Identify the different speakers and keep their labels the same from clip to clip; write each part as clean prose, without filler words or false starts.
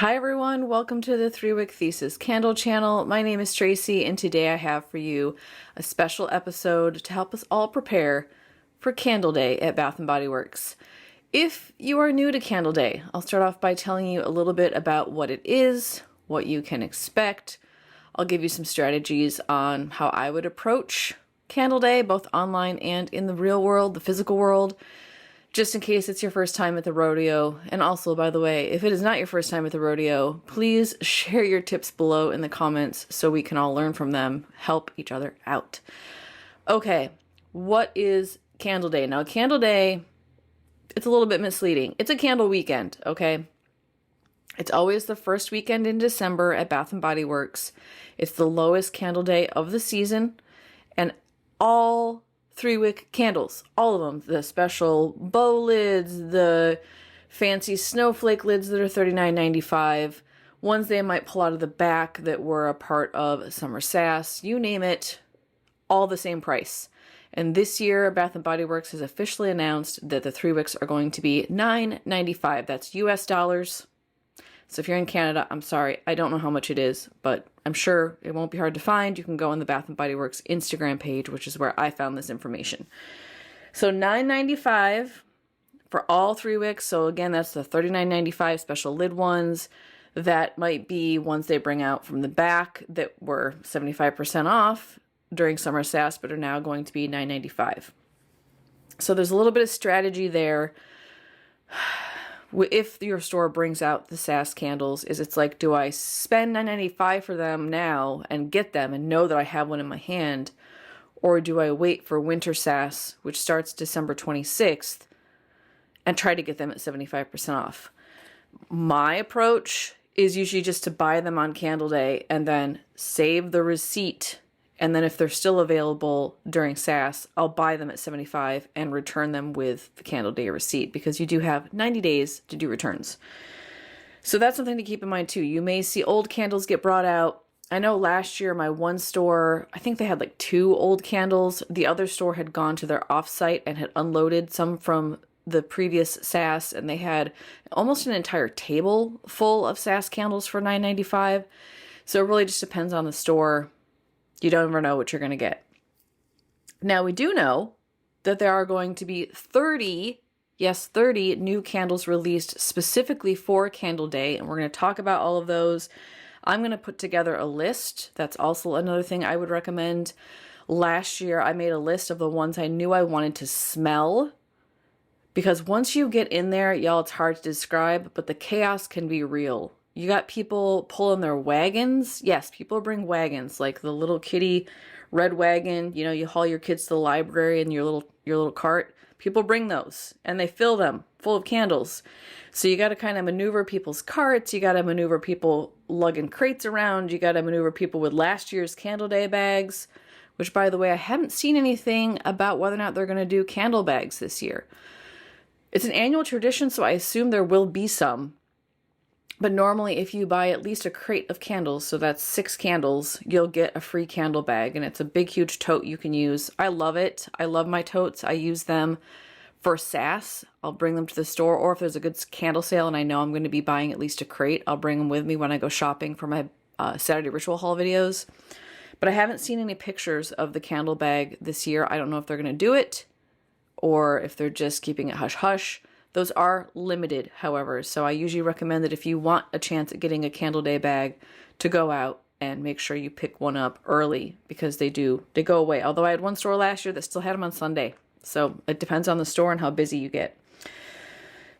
Speaker 1: Hi everyone, welcome to the 3-Wick Thesis Candle channel. My name is Tracy and today I have for you a special episode to help us all prepare for Candle Day at Bath & Body Works. If you are new to Candle Day, I'll start off by telling you a little bit about what it is, what you can expect. I'll give you some strategies on how I would approach Candle Day, both online and in the real world, the physical world, just in case it's your first time at the rodeo. And also, by the way, if it is not your first time at the rodeo, please share your tips below in the comments so we can all learn from them, help each other out. Okay, what is Candle Day? Now, Candle Day, it's a little bit misleading. It's a candle weekend, okay? It's always the first weekend in December at Bath & Body Works. It's the lowest candle day of the season, and all 3-wick candles, all of them, the special bow lids, the fancy snowflake lids that are $39.95, ones they might pull out of the back that were a part of Summer Sass, you name it, all the same price. And this year, Bath & Body Works has officially announced that the 3-wicks are going to be $9.95. That's US dollars. So if you're in Canada, I'm sorry, I don't know how much it is, but I'm sure it won't be hard to find. You can go on the Bath & Body Works Instagram page, which is where I found this information. So $9.95 for all 3-wicks. So again, that's the $39.95 special lid ones. That might be ones they bring out from the back that were 75% off during Summer Sass, but are now going to be $9.95. So there's a little bit of strategy there. If your store brings out the Sass candles, it's like, do I spend $9.95 for them now and get them and know that I have one in my hand? Or do I wait for Winter Sass, which starts December 26th, and try to get them at 75% off? My approach is usually just to buy them on Candle Day and then save the receipt. And then if they're still available during Sass, I'll buy them at 75 and return them with the Candle Day receipt, because you do have 90 days to do returns. So that's something to keep in mind too. You may see old candles get brought out. I know last year my one store, I think they had like 2 old candles. The other store had gone to their offsite and had unloaded some from the previous Sass, and they had almost an entire table full of Sass candles for $9.95. So it really just depends on the store. You don't ever know what you're going to get. Now, we do know that there are going to be 30 new candles released specifically for Candle Day, and we're going to talk about all of those. I'm going to put together a list. That's also another thing I would recommend. Last year, I made a list of the ones I knew I wanted to smell, because once you get in there, y'all, it's hard to describe, but the chaos can be real. You got people pulling their wagons. Yes, people bring wagons, like the little kitty red wagon. You know, you haul your kids to the library in your little cart. People bring those, and they fill them full of candles. So you got to kind of maneuver people's carts. You got to maneuver people lugging crates around. You got to maneuver people with last year's Candle Day bags, which, by the way, I haven't seen anything about whether or not they're going to do candle bags this year. It's an annual tradition, so I assume there will be some. But normally, if you buy at least a crate of candles, so that's 6 candles, you'll get a free candle bag. And it's a big, huge tote you can use. I love it. I love my totes. I use them for Sass. I'll bring them to the store. Or if there's a good candle sale and I know I'm going to be buying at least a crate, I'll bring them with me when I go shopping for my Saturday ritual haul videos. But I haven't seen any pictures of the candle bag this year. I don't know if they're going to do it or if they're just keeping it hush-hush. Those are limited, however, so I usually recommend that if you want a chance at getting a Candle Day bag, to go out and make sure you pick one up early, because they go away. Although I had one store last year that still had them on Sunday, so it depends on the store and how busy you get.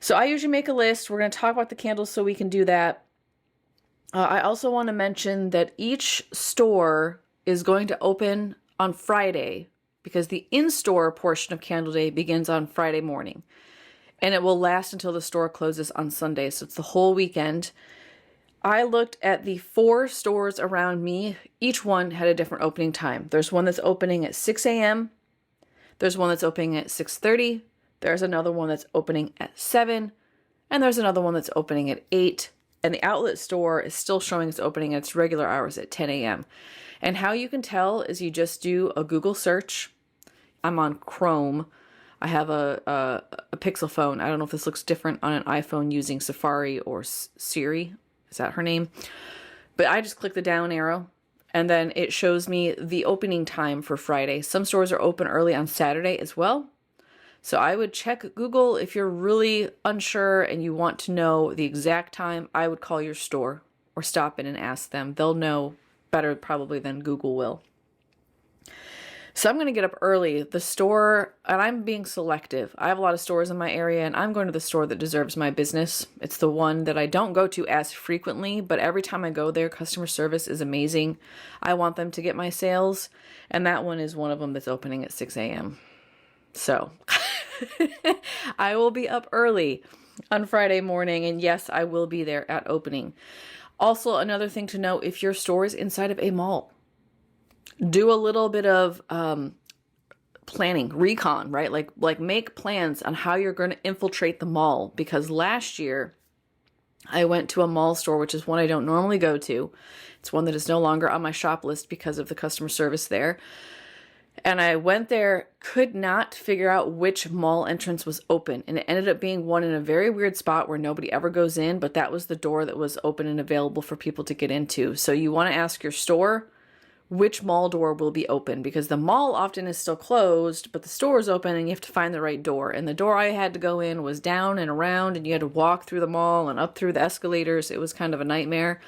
Speaker 1: So I usually make a list. We're going to talk about the candles so we can do that. I also want to mention that each store is going to open on Friday, because the in-store portion of Candle Day begins on Friday morning. And it will last until the store closes on Sunday, so it's the whole weekend. I looked at the 4 stores around me. Each one had a different opening time. There's one that's opening at 6 a.m. There's one that's opening at 6:30. There's another one that's opening at 7. And there's another one that's opening at 8. And the outlet store is still showing it's opening at its regular hours at 10 a.m. And how you can tell is you just do a Google search. I'm on Chrome. I have a Pixel phone. I don't know if this looks different on an iPhone using Safari or Siri. Is that her name? But I just click the down arrow and then it shows me the opening time for Friday. Some stores are open early on Saturday as well. So I would check Google if you're really unsure and you want to know the exact time. I would call your store or stop in and ask them. They'll know better probably than Google will. So I'm going to get up early. The store, and I'm being selective. I have a lot of stores in my area, and I'm going to the store that deserves my business. It's the one that I don't go to as frequently, but every time I go there, customer service is amazing. I want them to get my sales, and that one is one of them that's opening at 6 a.m. So I will be up early on Friday morning, and yes, I will be there at opening. Also, another thing to note, if your store is inside of a mall, do a little bit of planning, recon, right? Like make plans on how you're going to infiltrate the mall. Because last year I went to a mall store, which is one I don't normally go to. It's one that is no longer on my shop list because of the customer service there. And I went there, could not figure out which mall entrance was open. And it ended up being one in a very weird spot where nobody ever goes in, but that was the door that was open and available for people to get into. So you want to ask your store which mall door will be open, because the mall often is still closed, but the store is open and you have to find the right door. And the door I had to go in was down and around, and you had to walk through the mall and up through the escalators. It was kind of a nightmare.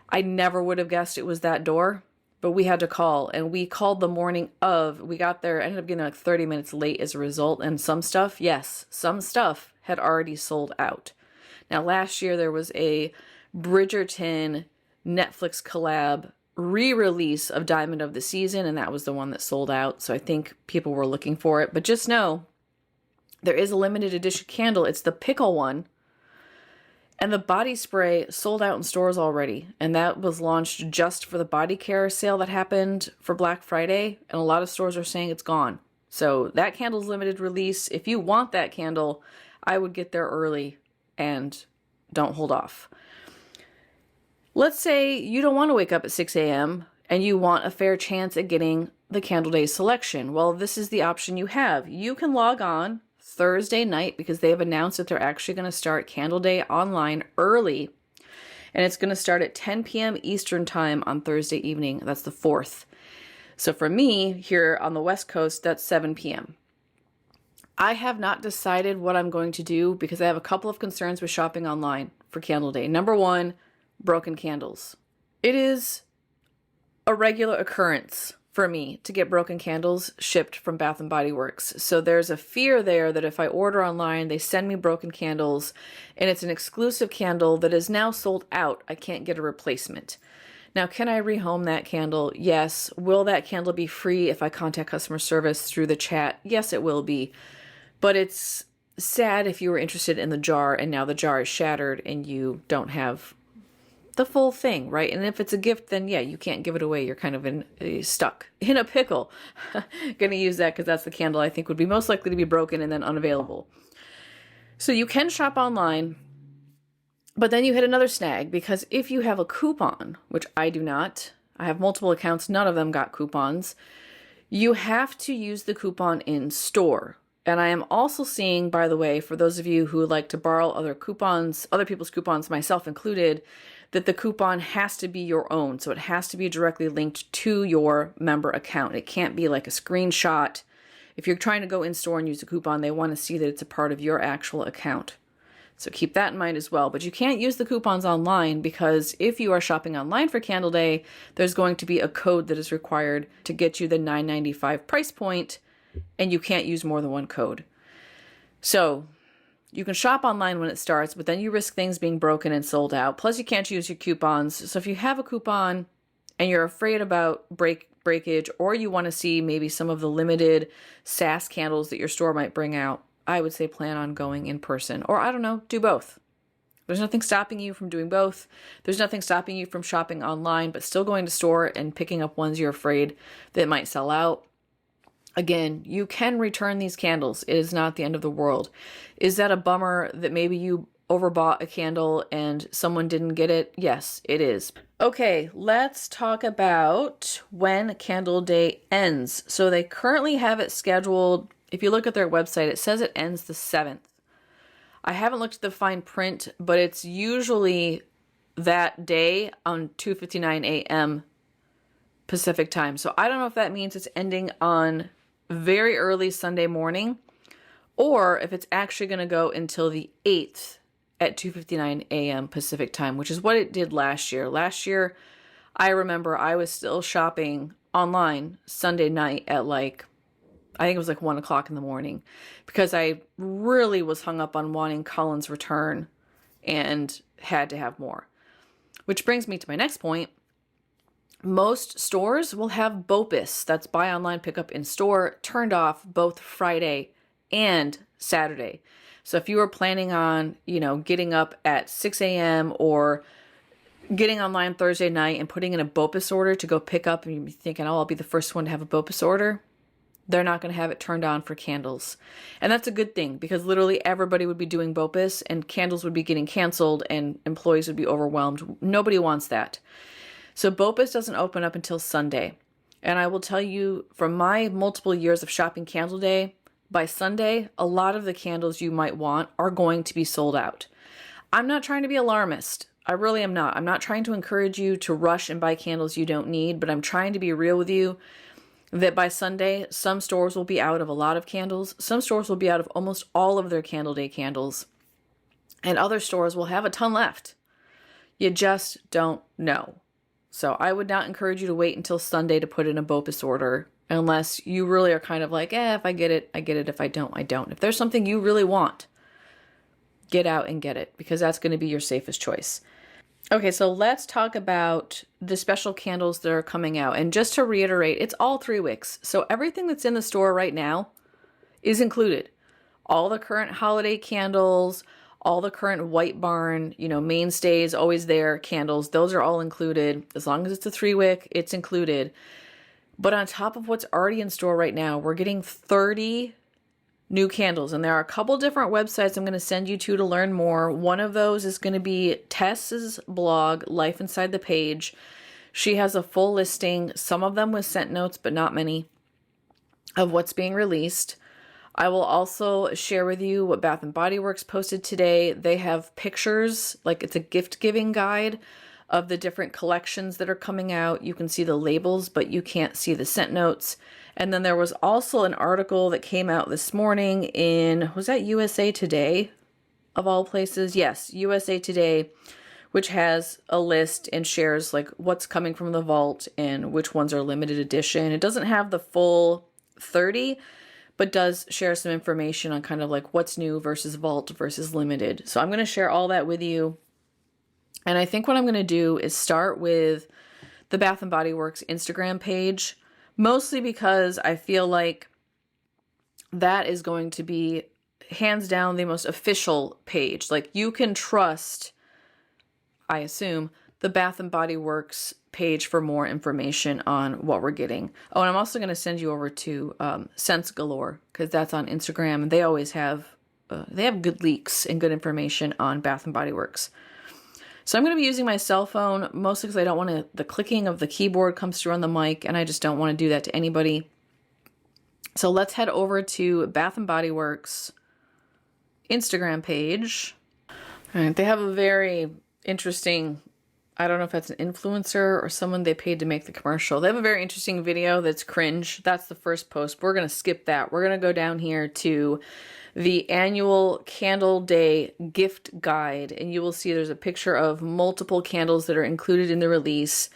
Speaker 1: I never would have guessed it was that door, but we had to call, and we called the morning of. We got there, ended up getting like 30 minutes late as a result, and some stuff had already sold out. Now, last year there was a Bridgerton Netflix collab re-release of Diamond of the Season, and that was the one that sold out. So I think people were looking for it. But just know, there is a limited edition candle. It's the pickle one. And the body spray sold out in stores already. And that was launched just for the body care sale that happened for Black Friday. And a lot of stores are saying it's gone. So that candle's limited release. If you want that candle, I would get there early and don't hold off. Let's say you don't want to wake up at 6 a.m. and you want a fair chance at getting the Candle Day selection. Well, this is the option you have. You can log on Thursday night, because they have announced that they're actually going to start Candle Day online early. And it's going to start at 10 p.m. Eastern time on Thursday evening. That's the 4th. So for me, here on the West Coast, that's 7 p.m. I have not decided what I'm going to do because I have a couple of concerns with shopping online for Candle Day. Number one, broken candles. It is a regular occurrence for me to get broken candles shipped from Bath & Body Works. So there's a fear there that if I order online, they send me broken candles, and it's an exclusive candle that is now sold out. I can't get a replacement. Now, can I rehome that candle? Yes. Will that candle be free if I contact customer service through the chat? Yes, it will be. But it's sad if you were interested in the jar and now the jar is shattered and you don't have the full thing, right? And if it's a gift, then yeah, you can't give it away. You're kind of stuck in a pickle. Gonna use that because that's the candle I think would be most likely to be broken and then unavailable. So you can shop online, but then you hit another snag, because if you have a coupon, which I do not, I have multiple accounts, none of them got coupons, you have to use the coupon in store. And I am also seeing, by the way, for those of you who like to borrow other people's coupons, myself included, that the coupon has to be your own. So it has to be directly linked to your member account. It can't be like a screenshot. If you're trying to go in store and use a coupon, they want to see that it's a part of your actual account. So keep that in mind as well. But you can't use the coupons online, because if you are shopping online for Candle Day, there's going to be a code that is required to get you the $9.95 price point, and you can't use more than one code. So you can shop online when it starts, but then you risk things being broken and sold out. Plus, you can't use your coupons. So if you have a coupon and you're afraid about breakage, or you want to see maybe some of the limited SAS candles that your store might bring out, I would say plan on going in person. Or I don't know, do both. There's nothing stopping you from doing both. There's nothing stopping you from shopping online, but still going to store and picking up ones you're afraid that might sell out. Again, you can return these candles. It is not the end of the world. Is that a bummer that maybe you overbought a candle and someone didn't get it? Yes, it is. Okay, let's talk about when Candle Day ends. So they currently have it scheduled. If you look at their website, it says it ends the 7th. I haven't looked at the fine print, but it's usually that day on 2:59 a.m. Pacific time. So I don't know if that means it's ending on very early Sunday morning, or if it's actually going to go until the 8th at 2:59 a.m. Pacific time, which is what it did last year. Last year, I remember I was still shopping online Sunday night at I think it was 1 o'clock in the morning, because I really was hung up on wanting Cullen's return and had to have more. Which brings me to my next point. Most stores will have BOPIS, that's buy online, pick up in store, turned off both Friday and Saturday. So if you were planning on, getting up at 6 a.m. or getting online Thursday night and putting in a BOPIS order to go pick up, and you'd be thinking, oh, I'll be the first one to have a BOPIS order, they're not going to have it turned on for candles. And that's a good thing, because literally everybody would be doing BOPIS and candles would be getting canceled and employees would be overwhelmed. Nobody wants that. So BOPIS doesn't open up until Sunday. And I will tell you, from my multiple years of shopping Candle Day, by Sunday, a lot of the candles you might want are going to be sold out. I'm not trying to be alarmist. I really am not. I'm not trying to encourage you to rush and buy candles you don't need, but I'm trying to be real with you that by Sunday, some stores will be out of a lot of candles. Some stores will be out of almost all of their Candle Day candles. And other stores will have a ton left. You just don't know. So I would not encourage you to wait until Sunday to put in a BOPIS order, unless you really are kind of like, if I get it, I get it. If I don't, I don't. If there's something you really want, get out and get it, because that's going to be your safest choice. Okay, so let's talk about the special candles that are coming out. And just to reiterate, it's all 3 wicks. So everything that's in the store right now is included. All the current holiday candles, all the current White Barn, mainstays, always there candles, those are all included. As long as it's a 3 wick, it's included. But on top of what's already in store right now, we're getting 30 new candles. And there are a couple different websites I'm going to send you to learn more. One of those is going to be Tess's blog, Life Inside the Page. She has a full listing, some of them with scent notes, but not many, of what's being released. I will also share with you what Bath & Body Works posted today. They have pictures, it's a gift-giving guide of the different collections that are coming out. You can see the labels, but you can't see the scent notes. And then there was also an article that came out this morning in, was that USA Today, of all places? Yes, USA Today, which has a list and shares what's coming from the vault and which ones are limited edition. It doesn't have the full 30, but does share some information on kind of what's new versus vault versus limited. So I'm going to share all that with you. And I think what I'm going to do is start with the Bath & Body Works Instagram page, mostly because I feel like that is going to be hands down the most official page. You can trust, I assume, the Bath & Body Works page for more information on what we're getting. Oh, and I'm also going to send you over to Sense Galore, because that's on Instagram, and they always have good leaks and good information on Bath & Body Works. So I'm going to be using my cell phone, mostly because I don't want the clicking of the keyboard comes through on the mic, and I just don't want to do that to anybody. So let's head over to Bath & Body Works Instagram page. All right, they have a very interesting, I don't know if that's an influencer or someone they paid to make the commercial. They have a very interesting video that's cringe. That's the first post. We're going to skip that. We're going to go down here to the annual Candle Day gift guide, and you will see there's a picture of multiple candles that are included in the release.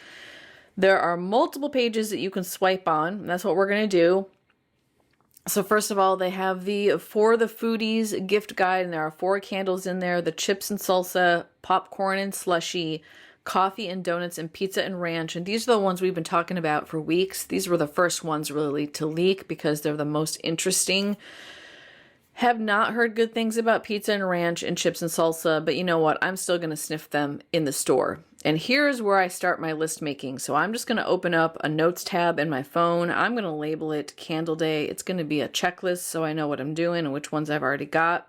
Speaker 1: There are multiple pages that you can swipe on, and that's what we're going to do. So first of all, they have the For the Foodies gift guide, and there are 4 candles in there: the chips and salsa, popcorn and slushy, coffee and donuts, and pizza and ranch. And these are the ones we've been talking about for weeks. These were the first ones really to leak because they're the most interesting. Have not heard good things about pizza and ranch and chips and salsa, but you know what? I'm still going to sniff them in the store. And here's where I start my list making. So I'm just going to open up a notes tab in my phone. I'm going to label it Candle Day. It's going to be a checklist so I know what I'm doing and which ones I've already got.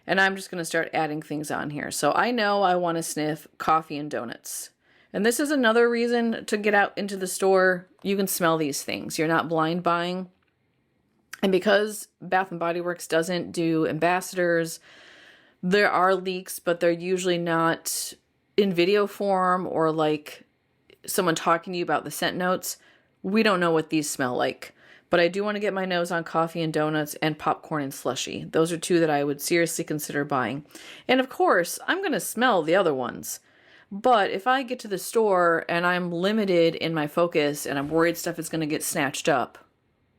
Speaker 1: And I'm just going to start adding things on here. So I know I want to sniff coffee and donuts. And this is another reason to get out into the store. You can smell these things. You're not blind buying. And because Bath & Body Works doesn't do ambassadors, there are leaks, but they're usually not in video form or like someone talking to you about the scent notes, we don't know what these smell like. But I do want to get my nose on coffee and donuts and popcorn and slushy. Those are two that I would seriously consider buying. And of course, I'm going to smell the other ones. But if I get to the store and I'm limited in my focus and I'm worried stuff is going to get snatched up,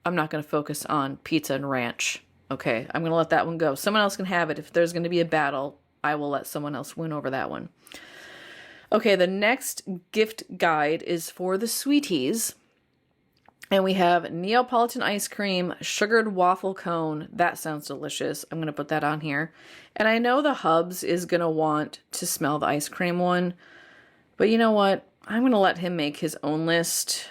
Speaker 1: I'm not going to focus on pizza and ranch. Okay, I'm going to let that one go. Someone else can have it. If there's going to be a battle, I will let someone else win over that one. Okay, the next gift guide is for the sweeties. And we have Neapolitan ice cream, sugared waffle cone. That sounds delicious. I'm going to put that on here. And I know the Hubs is going to want to smell the ice cream one. But you know what? I'm going to let him make his own list.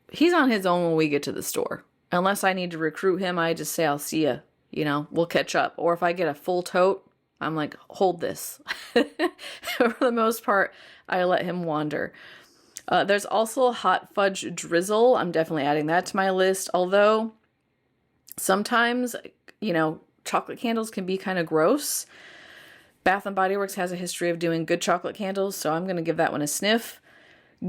Speaker 1: He's on his own when we get to the store. Unless I need to recruit him, I just say, I'll see ya. You know, we'll catch up. Or if I get a full tote, I'm like, hold this. For the most part, I let him wander. There's also hot fudge drizzle. I'm definitely adding that to my list. Although sometimes, you know, chocolate candles can be kind of gross. Bath & Body Works has a history of doing good chocolate candles, so I'm going to give that one a sniff.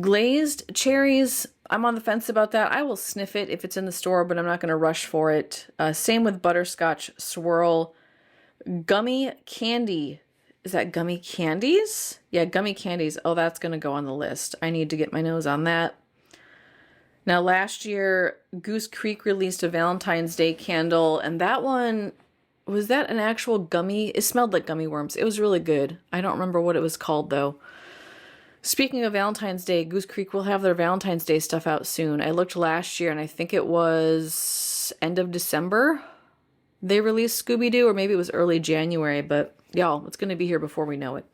Speaker 1: Glazed cherries, I'm on the fence about that. I will sniff it if it's in the store, but I'm not going to rush for it. Same with butterscotch swirl. Gummy candy. Is that gummy candies? Yeah, gummy candies. Oh, that's going to go on the list. I need to get my nose on that. Now, last year, Goose Creek released a Valentine's Day candle, and that one, was that an actual gummy? It smelled like gummy worms. It was really good. I don't remember what it was called, though. Speaking of Valentine's Day, Goose Creek will have their Valentine's Day stuff out soon. I looked last year, and I think it was end of December they released Scooby-Doo, or maybe it was early January, but y'all, it's going to be here before we know it.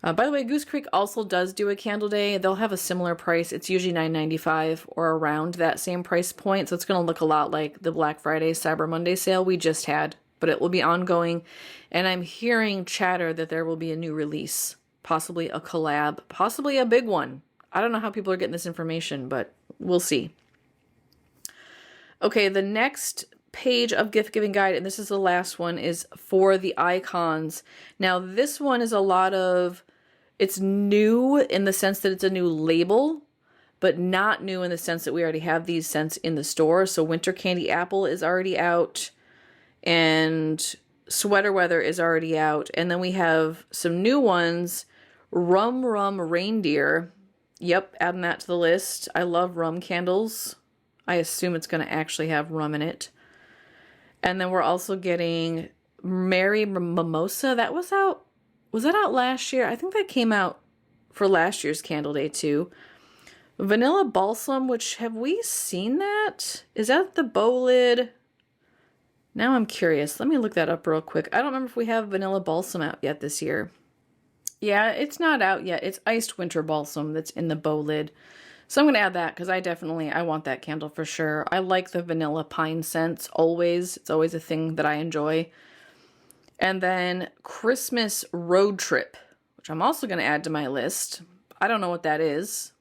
Speaker 1: By the way, Goose Creek also does do a candle day. They'll have a similar price. It's usually $9.95 or around that same price point. So it's going to look a lot like the Black Friday, Cyber Monday sale we just had, but it will be ongoing. And I'm hearing chatter that there will be a new release, possibly a collab, possibly a big one. I don't know how people are getting this information, but we'll see. Okay, the next page of gift giving guide, and this is the last one, is for the icons. Now this one is a lot of, it's new in the sense that it's a new label, but not new in the sense that we already have these scents in the store. So Winter Candy Apple is already out, and Sweater Weather is already out, and then we have some new ones. Rum Rum Reindeer. Yep, adding that to the list. I love rum candles. I assume it's going to actually have rum in it. And then we're also getting Merry Mimosa. That was out. Was that out last year? I think that came out for last year's Candle Day too. Vanilla Balsam, which, have we seen that? Is that the bow lid? Now I'm curious. Let me look that up real quick. I don't remember if we have Vanilla Balsam out yet this year. Yeah, it's not out yet. It's Iced Winter Balsam that's in the bow lid. So I'm going to add that because I want that candle for sure. I like the vanilla pine scents always. It's always a thing that I enjoy. And then Christmas Road Trip, which I'm also going to add to my list. I don't know what that is,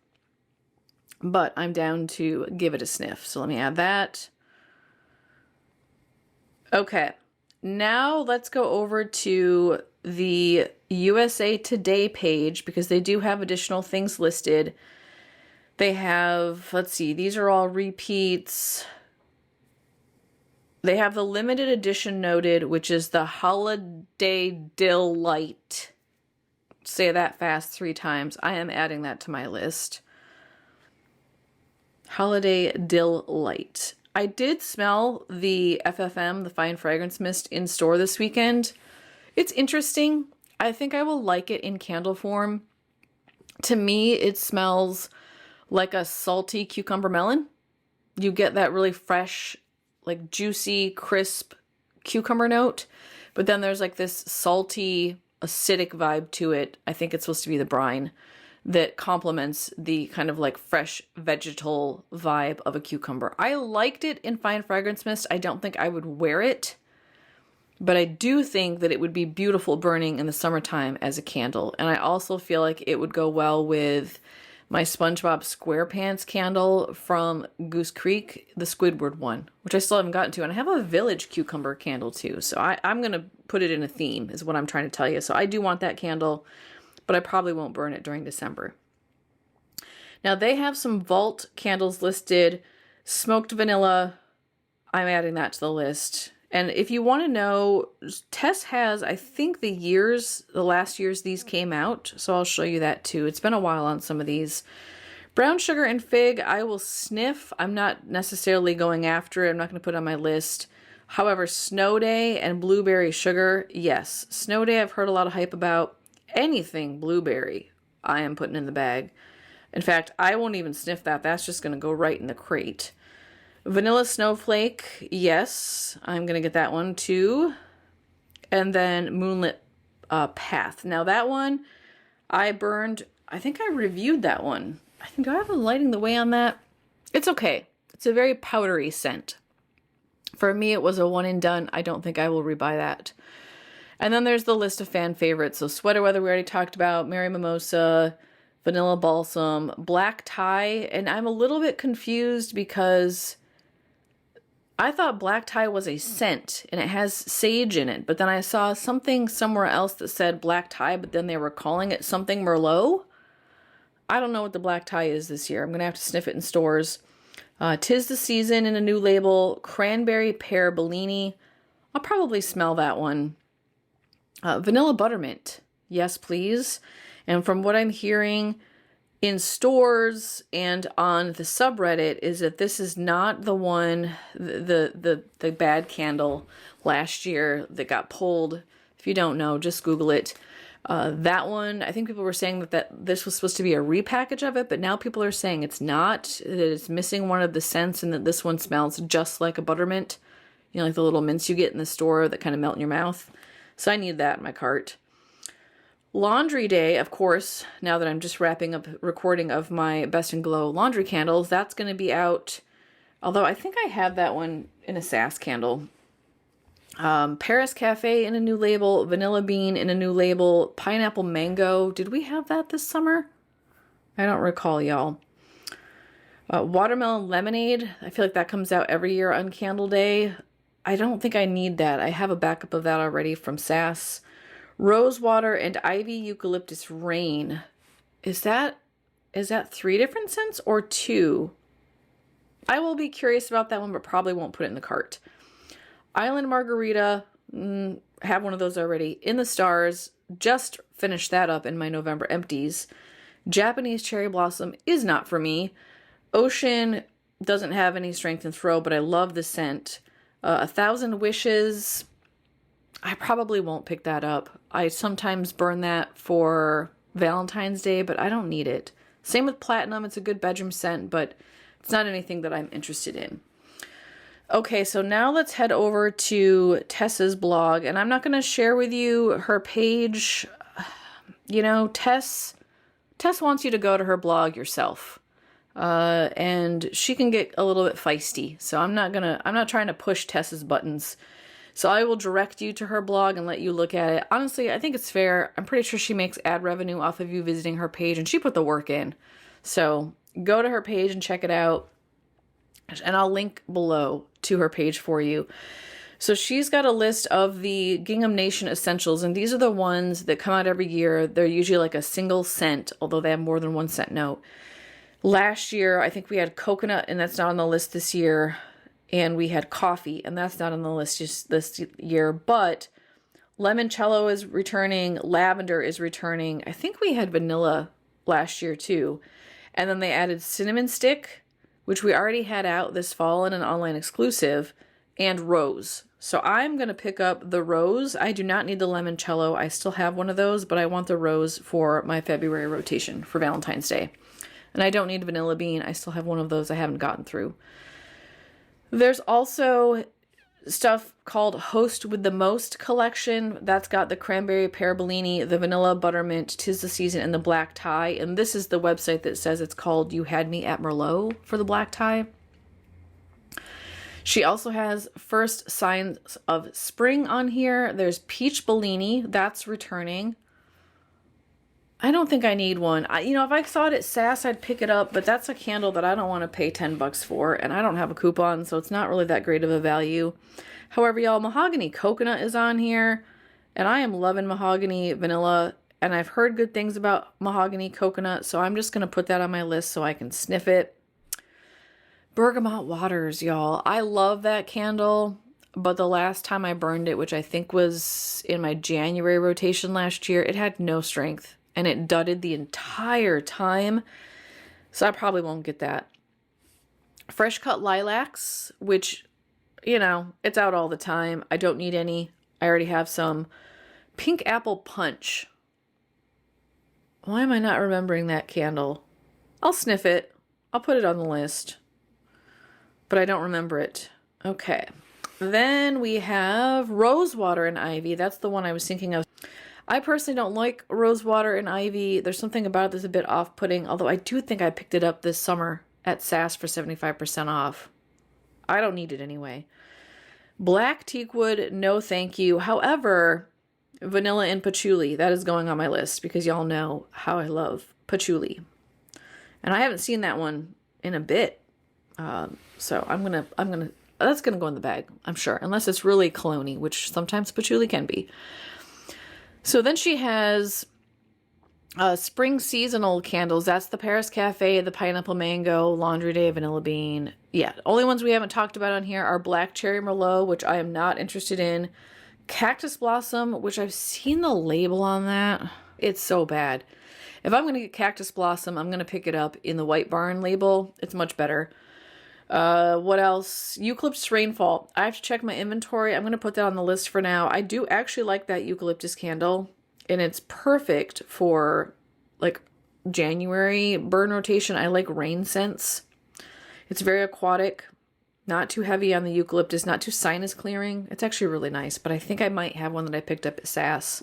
Speaker 1: but I'm down to give it a sniff. So let me add that. Okay, now let's go over to the USA Today page because they do have additional things listed. They have, let's see, these are all repeats. They have the limited edition noted, which is the Holiday Dill Light. Say that fast 3 times. I am adding that to my list. Holiday Dill Light. I did smell the FFM, the Fine Fragrance Mist, in store this weekend. It's interesting. I think I will like it in candle form. To me, it smells like a salty cucumber melon. You get that really fresh, like juicy, crisp cucumber note, but then there's like this salty, acidic vibe to it. I think it's supposed to be the brine that complements the kind of like fresh vegetal vibe of a cucumber. I liked it in Fine Fragrance Mist. I don't think I would wear it, but I do think that it would be beautiful burning in the summertime as a candle. And I also feel like it would go well with my SpongeBob SquarePants candle from Goose Creek, the Squidward one, which I still haven't gotten to. And I have a Village Cucumber candle too. So I'm going to put it in a theme is what I'm trying to tell you. So I do want that candle, but I probably won't burn it during December. Now they have some Vault candles listed. Smoked vanilla, I'm adding that to the list. And if you want to know, Tess has, I think the last years these came out, so I'll show you that too. It's been a while on some of these. Brown sugar and fig, I will sniff. I'm not necessarily going after it. I'm not going to put it on my list. However, Snow Day and blueberry sugar, yes. Snow Day I've heard a lot of hype about. Anything blueberry, I am putting in the bag. In fact, I won't even sniff that. That's just going to go right in the crate. Vanilla Snowflake, yes. I'm going to get that one too. And then Moonlit Path. Now that one, I burned, I think I reviewed that one. Do I have a Lighting the Way on that? It's okay. It's a very powdery scent. For me, it was a one and done. I don't think I will rebuy that. And then there's the list of fan favorites. So Sweater Weather we already talked about, Mary Mimosa, Vanilla Balsam, Black Tie. And I'm a little bit confused because I thought Black Tie was a scent and it has sage in it. But then I saw something somewhere else that said Black Tie, but then they were calling it something Merlot. I don't know what the Black Tie is this year. I'm going to have to sniff it in stores. 'Tis the Season in a new label. Cranberry Pear Bellini. I'll probably smell that one. Vanilla Buttermint. Yes, please. And from what I'm hearing in stores and on the subreddit is that this is not the one, the bad candle last year that got pulled. If you don't know, just Google it. That one, I think people were saying that this was supposed to be a repackage of it, but now people are saying it's not, that it's missing one of the scents and that this one smells just like a buttermint. You know, like the little mints you get in the store that kind of melt in your mouth. So I need that in my cart. Laundry Day, of course, now that I'm just wrapping up recording of my Best in Glow laundry candles, that's going to be out. Although I think I have that one in a Sass candle. Paris Cafe in a new label, Vanilla Bean in a new label, Pineapple Mango. Did we have that this summer? I don't recall, y'all. Watermelon Lemonade. I feel like that comes out every year on Candle Day. I don't think I need that. I have a backup of that already from Sass. Rosewater and Ivy Eucalyptus Rain. Is that 3 different scents or 2? I will be curious about that one, but probably won't put it in the cart. Island Margarita, have one of those already. In the Stars, just finished that up in my November empties. Japanese Cherry Blossom is not for me. Ocean doesn't have any strength in throw, but I love the scent. 1,000 Wishes, I probably won't pick that up. I sometimes burn that for Valentine's Day, but I don't need it. Same with Platinum, it's a good bedroom scent, but it's not anything that I'm interested in. Okay, so now let's head over to Tessa's blog, and I'm not going to share with you her page. You know, Tess wants you to go to her blog yourself, and she can get a little bit feisty. So I'm not trying to push Tessa's buttons. So I will direct you to her blog and let you look at it. Honestly, I think it's fair. I'm pretty sure she makes ad revenue off of you visiting her page, and she put the work in. So go to her page and check it out. And I'll link below to her page for you. So she's got a list of the Gingham Nation Essentials, and these are the ones that come out every year. They're usually like a single scent, although they have more than one scent note. Last year, I think we had coconut, and that's not on the list this year. And we had coffee, and that's not on the list just this year. But limoncello is returning. Lavender is returning. I think we had vanilla last year too. And then they added cinnamon stick, which we already had out this fall in an online exclusive, and rose. So I'm going to pick up the rose. I do not need the limoncello. I still have one of those, but I want the rose for my February rotation for Valentine's Day. And I don't need vanilla bean. I still have one of those I haven't gotten through. There's also stuff called Host with the Most collection. That's got the Cranberry Pear Bellini, the Vanilla Buttermint, 'Tis the Season, and the Black Tie. And this is the website that says it's called You Had Me at Merlot for the Black Tie. She also has First Signs of Spring on here. There's Peach Bellini. That's returning. I don't think I need one. If I saw it at Sass, I'd pick it up, but that's a candle that I don't want to pay $10 for, and I don't have a coupon, so it's not really that great of a value. However, y'all, Mahogany Coconut is on here, and I am loving Mahogany Vanilla, And I've heard good things about mahogany coconut, so I'm just going to put that on my list so I can sniff it. Bergamot Waters, y'all. I love that candle, but the last time I burned it, which I think was in my January rotation last year, it had no strength and it dudded the entire time. So I probably won't get that. Fresh cut lilacs, which, you know, it's out all the time. I don't need any. I already have some. Pink apple punch. Why am I not remembering that candle? I'll sniff it. I'll put it on the list. But I don't remember it. Okay. Then we have rosewater and ivy. That's the one I was thinking of. I personally don't like rosewater and ivy. There's something about it that's a bit off-putting, although I do think I picked it up this summer at SAS for 75% off. I don't need it anyway. Black teakwood, no thank you. However, vanilla and patchouli, that is going on my list because y'all know how I love patchouli. And I haven't seen that one in a bit. So that's gonna go in the bag, I'm sure, unless it's really cologne-y, which sometimes patchouli can be. So then she has spring seasonal candles. That's the Paris Cafe, the pineapple mango, Laundry Day, vanilla bean. Yeah, only ones we haven't talked about on here are black cherry merlot, which I am not interested in. Cactus blossom, which I've seen the label on that. It's so bad. If I'm gonna get cactus blossom, I'm gonna pick it up in the White Barn label. It's much better. What else? Eucalyptus rainfall. I have to check my inventory. I'm going to put that on the list for now. I do actually like that eucalyptus candle, and it's perfect for like January burn rotation. I like rain scents. It's very aquatic, not too heavy on the eucalyptus, not too sinus clearing. It's actually really nice, but I think I might have one that I picked up at SAS.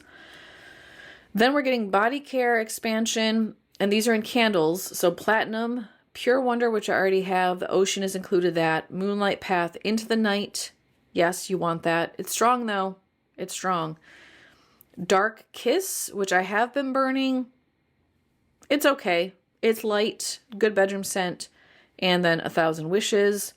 Speaker 1: Then we're getting body care expansion, and these are in candles. So platinum, Pure Wonder, which I already have. The Ocean is included that. Moonlight Path, Into the Night. Yes, you want that. It's strong, though. It's strong. Dark Kiss, which I have been burning. It's okay. It's light. Good bedroom scent. And then 1,000 Wishes.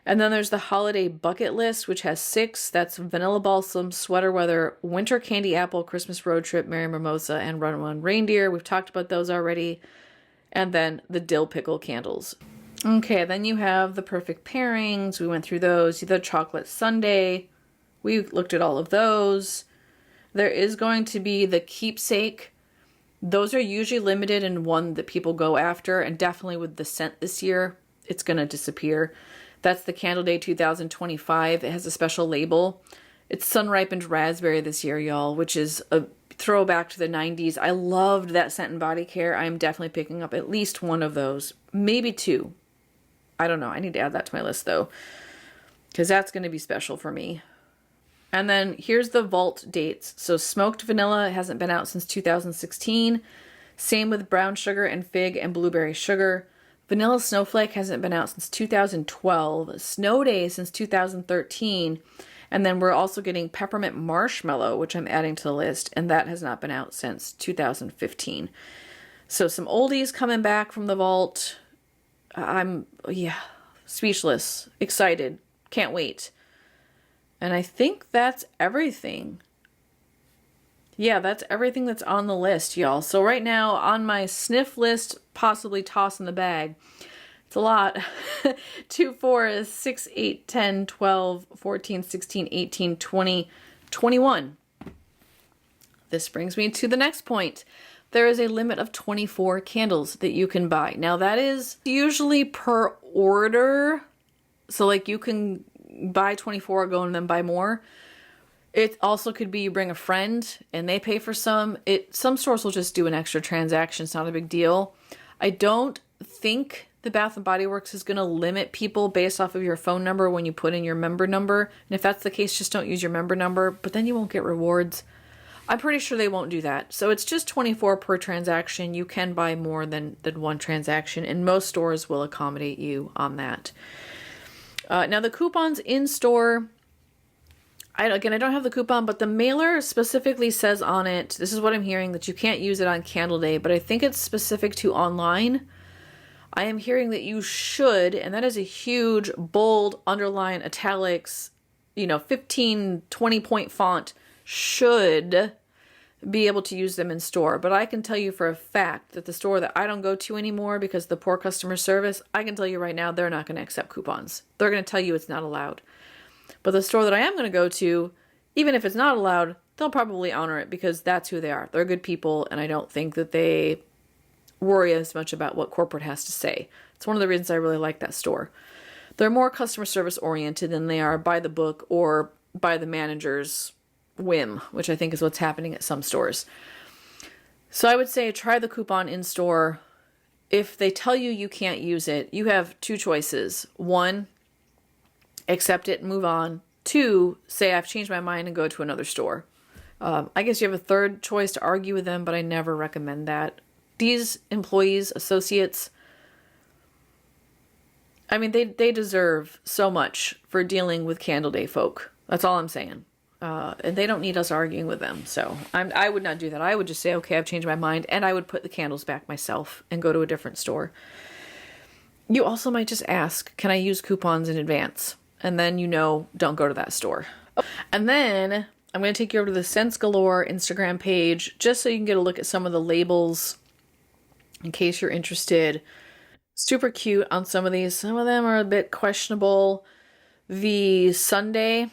Speaker 1: And then there's the Holiday Bucket List, which has 6. That's Vanilla Balsam, Sweater Weather, Winter Candy Apple, Christmas Road Trip, Merry Mimosa, and Run Run Reindeer. We've talked about those already. And then the dill pickle candles. Okay, then you have the perfect pairings. We went through those. The chocolate sundae. We looked at all of those. There is going to be the keepsake. Those are usually limited and one that people go after. And definitely with the scent this year, it's going to disappear. That's the Candle Day 2025. It has a special label. It's sun-ripened raspberry this year, y'all, which is a throwback to the 90s. I loved that scent and body care. I'm definitely picking up at least one of those, maybe 2. I don't know. I need to add that to my list though, because that's going to be special for me. And then here's the vault dates. So smoked vanilla hasn't been out since 2016. Same with brown sugar and fig and blueberry sugar. Vanilla snowflake hasn't been out since 2012. Snow day since 2013. And then we're also getting peppermint marshmallow, which I'm adding to the list, and that has not been out since 2015. So some oldies coming back from the vault. I'm speechless, excited, can't wait. And I think that's everything. Yeah, that's everything that's on the list, y'all. So right now on my sniff list, possibly toss in the bag. It's a lot. 2, 4, 6, 8, 10, 12, 14, 16, 18, 20, 21. This brings me to the next point. There is a limit of 24 candles that you can buy. Now that is usually per order. So like you can buy 24, go and then buy more. It also could be you bring a friend and they pay for some. Some stores will just do an extra transaction. It's not a big deal. I don't think the Bath & Body Works is going to limit people based off of your phone number when you put in your member number. And if that's the case, just don't use your member number, but then you won't get rewards. I'm pretty sure they won't do that. So it's just 24 per transaction. You can buy more than one transaction, and most stores will accommodate you on that. Now the coupons in store, I don't have the coupon, but the mailer specifically says on it, this is what I'm hearing, that you can't use it on Candle Day, but I think it's specific to online. I am hearing that you should, and that is a huge, bold, underline, italics, 15, 20 point font, should be able to use them in store. But I can tell you for a fact that the store that I don't go to anymore because of the poor customer service, I can tell you right now, they're not going to accept coupons. They're going to tell you it's not allowed. But the store that I am going to go to, even if it's not allowed, they'll probably honor it because that's who they are. They're good people, and I don't think that they worry as much about what corporate has to say. It's one of the reasons I really like that store. They're more customer service oriented than they are by the book or by the manager's whim, which I think is what's happening at some stores. So I would say try the coupon in store. If they tell you you can't use it, you have two choices. One, accept it and move on. Two, say I've changed my mind and go to another store. I guess you have a third choice to argue with them, but I never recommend that. These employees, associates, I mean, they deserve so much for dealing with Candle Day folk. That's all I'm saying. And they don't need us arguing with them. So I would not do that. I would just say, okay, I've changed my mind. And I would put the candles back myself and go to a different store. You also might just ask, can I use coupons in advance? And then don't go to that store. And then I'm going to take you over to the Sense Galore Instagram page just so you can get a look at some of the labels in case you're interested. Super cute on some of these. Some of them are a bit questionable. The sundae,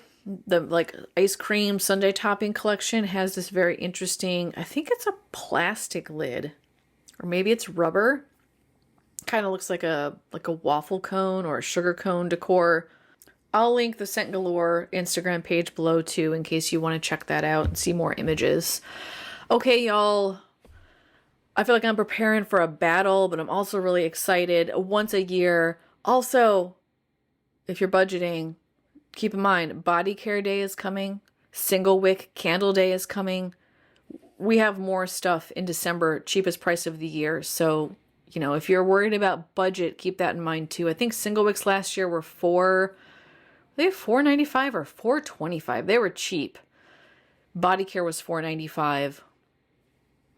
Speaker 1: the ice cream sundae topping collection has this very interesting, I think it's a plastic lid, or maybe it's rubber. Kind of looks like a waffle cone or a sugar cone decor. I'll link the Scent Galore Instagram page below too in case you want to check that out and see more images. Okay, y'all. I feel like I'm preparing for a battle, but I'm also really excited. Once a year. Also, if you're budgeting, keep in mind, Body Care Day is coming. Single Wick Candle Day is coming. We have more stuff in December, cheapest price of the year. So, if you're worried about budget, keep that in mind too. I think Single Wicks last year were $4.95 or $4.25. They were cheap. Body Care was $4.95.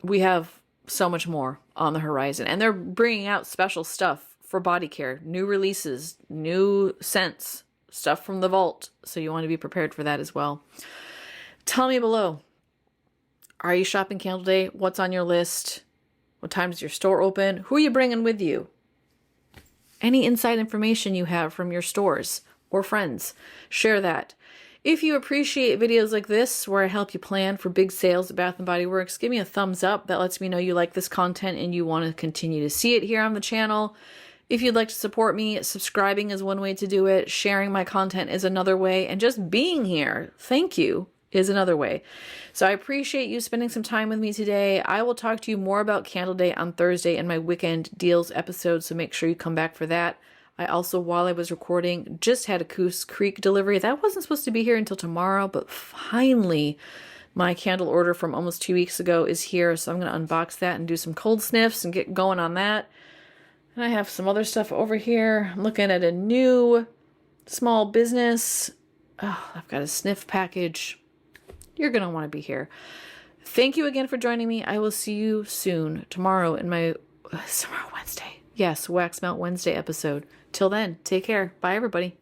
Speaker 1: We have so much more on the horizon, and they're bringing out special stuff for Body Care, new releases, new scents, stuff from the vault. So you want to be prepared for that as well. Tell me below, are you shopping Candle Day? What's on your list? What time is your store open? Who are you bringing with you? Any inside information you have from your stores or friends, share that. If you appreciate videos like this, where I help you plan for big sales at Bath & Body Works, give me a thumbs up. That lets me know you like this content and you want to continue to see it here on the channel. If you'd like to support me, subscribing is one way to do it. Sharing my content is another way. And just being here, thank you, is another way. So I appreciate you spending some time with me today. I will talk to you more about Candle Day on Thursday in my Weekend Deals episode, so make sure you come back for that. I also, while I was recording, just had a Coos Creek delivery. That wasn't supposed to be here until tomorrow, but finally my candle order from almost 2 weeks ago is here. So I'm going to unbox that and do some cold sniffs and get going on that. And I have some other stuff over here. I'm looking at a new small business. Oh, I've got a sniff package. You're going to want to be here. Thank you again for joining me. I will see you soon tomorrow in my tomorrow Wednesday. Yes, Wax Melt Wednesday episode. Till then, take care. Bye, everybody.